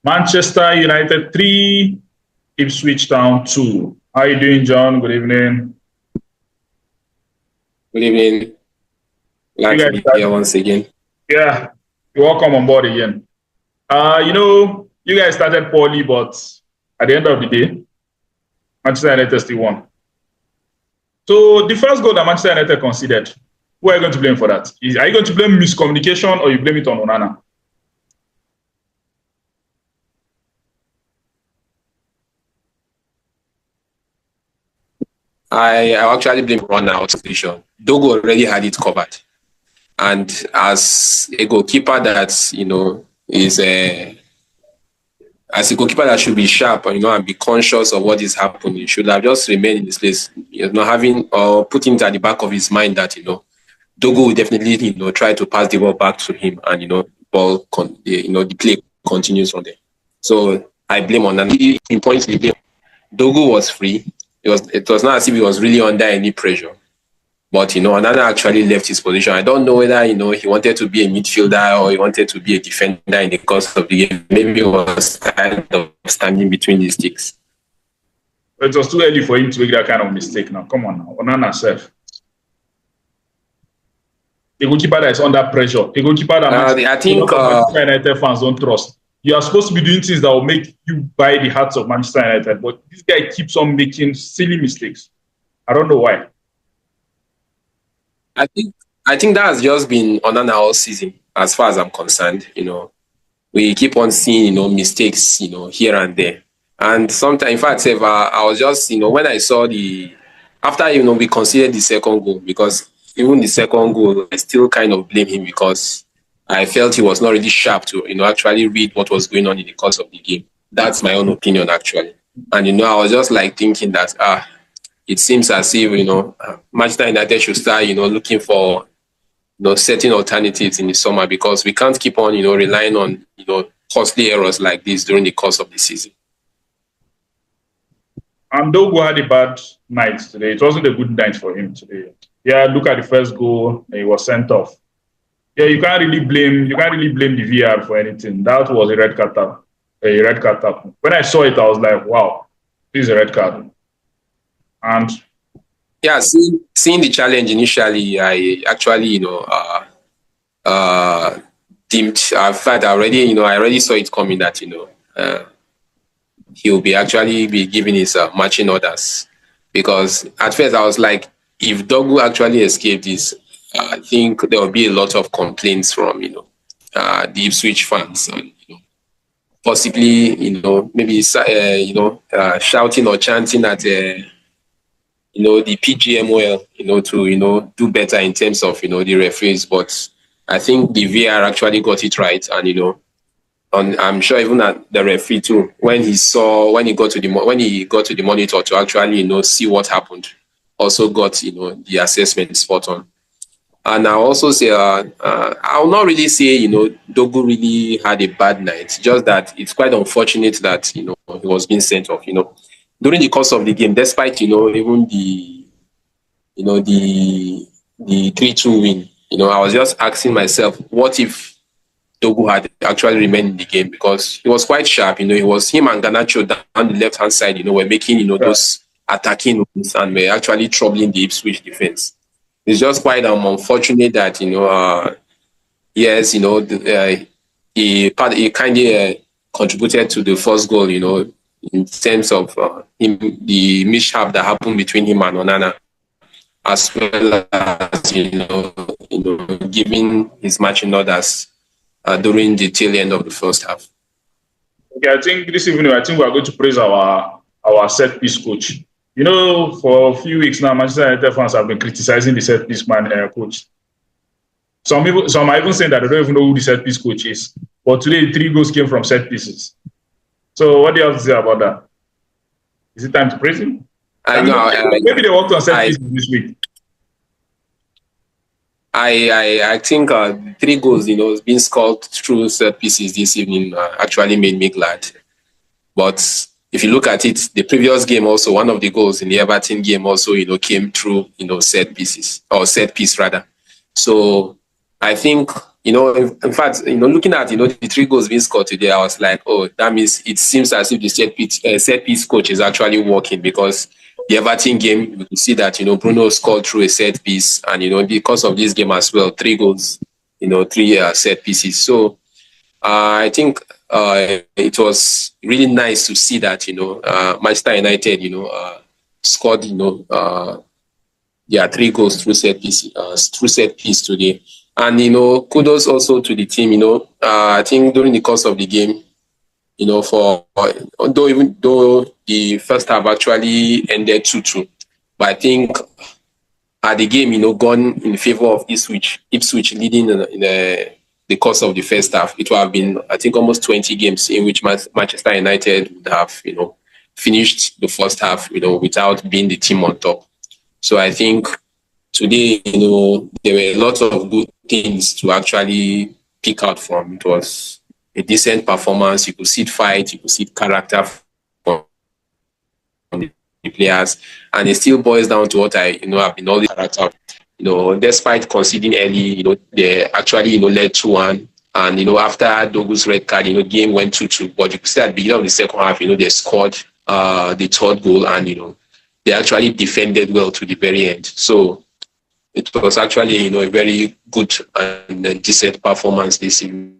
Manchester United 3, Ipswich Town 2. How are you doing, John? Good evening. Good evening. Glad to be here once again. Yeah, you're welcome on board again. You guys started poorly, but at the end of the day, Manchester United still won. So the first goal that Manchester United conceded, who are you going to blame for that? Are you going to blame miscommunication or you blame it on Onana? I actually blame run out position. Dogo already had it covered. And as a goalkeeper that, is as a goalkeeper that should be sharp, and be conscious of what is happening, should have just remained in his place, having or putting it at the back of his mind that, Dogo will definitely, try to pass the ball back to him and, the play continues from there. So I blame on that. In points, the blame. Dogo was free. It was not as if he was really under any pressure. But, Onana actually left his position. I don't know whether, he wanted to be a midfielder or he wanted to be a defender in the course of the game. Maybe he was tired of standing between the sticks. It was too early for him to make that kind of mistake now. Come on now. Onana self. A goalkeeper that is under pressure. A goalkeeper that Manchester United fans don't trust. You are supposed to be doing things that will make you buy the hearts of Manchester United. But this guy keeps on making silly mistakes. I don't know why. I think that has just been Onana all season, as far as I'm concerned. We keep on seeing, mistakes, here and there. And sometimes, in fact, I was just, when I saw after, we conceded the second goal, because even the second goal, I still kind of blame him because I felt he was not really sharp to, actually read what was going on in the course of the game. That's my own opinion, actually. And, I was just like thinking that, it seems as if, Manchester United should start, looking for, certain alternatives in the summer, because we can't keep on, relying on, costly errors like this during the course of the season. And Dogo had a bad night today. It wasn't a good night for him today. Yeah, look at the first goal. He was sent off. Yeah, you can't really blame the VR for anything. That was a red card. When I saw it, I was like, wow, this is a red card. And yeah, seeing the challenge initially, I actually, deemed. In fact, I already saw it coming that he'll be giving his matching orders, because at first I was like, if Dogu actually escaped this, I think there will be a lot of complaints from the Ipswich fans, and possibly maybe shouting or chanting at the PGMOL to do better in terms of the referees. But I think the VAR actually got it right, and and I'm sure even at the referee too, when he got to the monitor to actually see what happened, also got the assessment spot on. And I also say I'll not really say Dogu really had a bad night, just that it's quite unfortunate that he was being sent off during the course of the game, despite even the the 3-2 win. I was just asking myself, what if Dogu had actually remained in the game, because he was quite sharp. It was him and Garnacho down the left hand side. Were making those attacking moves and were actually troubling the Ipswich defense. It's just quite unfortunate that yes, he kind of contributed to the first goal. In terms of the mishap that happened between him and Onana, as well as giving his matching orders during the tail end of the first half. Okay, I think this evening, we are going to praise our set piece coach. For a few weeks now, Manchester United fans have been criticizing the set piece coach. Some are even saying that they don't even know who the set piece coach is. But today, 3 goals came from set pieces. So what do you have to say about that? Is it time to praise him? Maybe they worked on set pieces this week. I think 3 goals, being scored through set pieces this evening actually made me glad. But if you look at it, the previous game also, one of the goals in the Everton game also, came through, set pieces, or set piece rather. So I think In fact, looking at, the 3 goals being scored today, I was like, oh, that means it seems as if the set piece coach is actually working, because the Everton game, we could see that, Bruno scored through a set piece, and, because of this game as well, 3 goals, three set pieces. So I think it was really nice to see that, Manchester United, scored, 3 goals through set piece today. And, kudos also to the team. I think during the course of the game, for though the first half actually ended 2-2, but I think had the game, gone in favor of Ipswich leading in the course of the first half, it would have been, I think, almost 20 games in which Manchester United would have, finished the first half, without being the team on top. So I think today, there were lots of good things to actually pick out from. It was a decent performance. You could see it fight, you could see it character from the players, and it still boils down to what I, have been always character. Despite conceding early, they actually, led 2-1. And, after Dogu's red card, game went 2-2. But you could see at the beginning of the second half, they scored the third goal, and, they actually defended well to the very end. So it was actually, a very good and decent performance this season.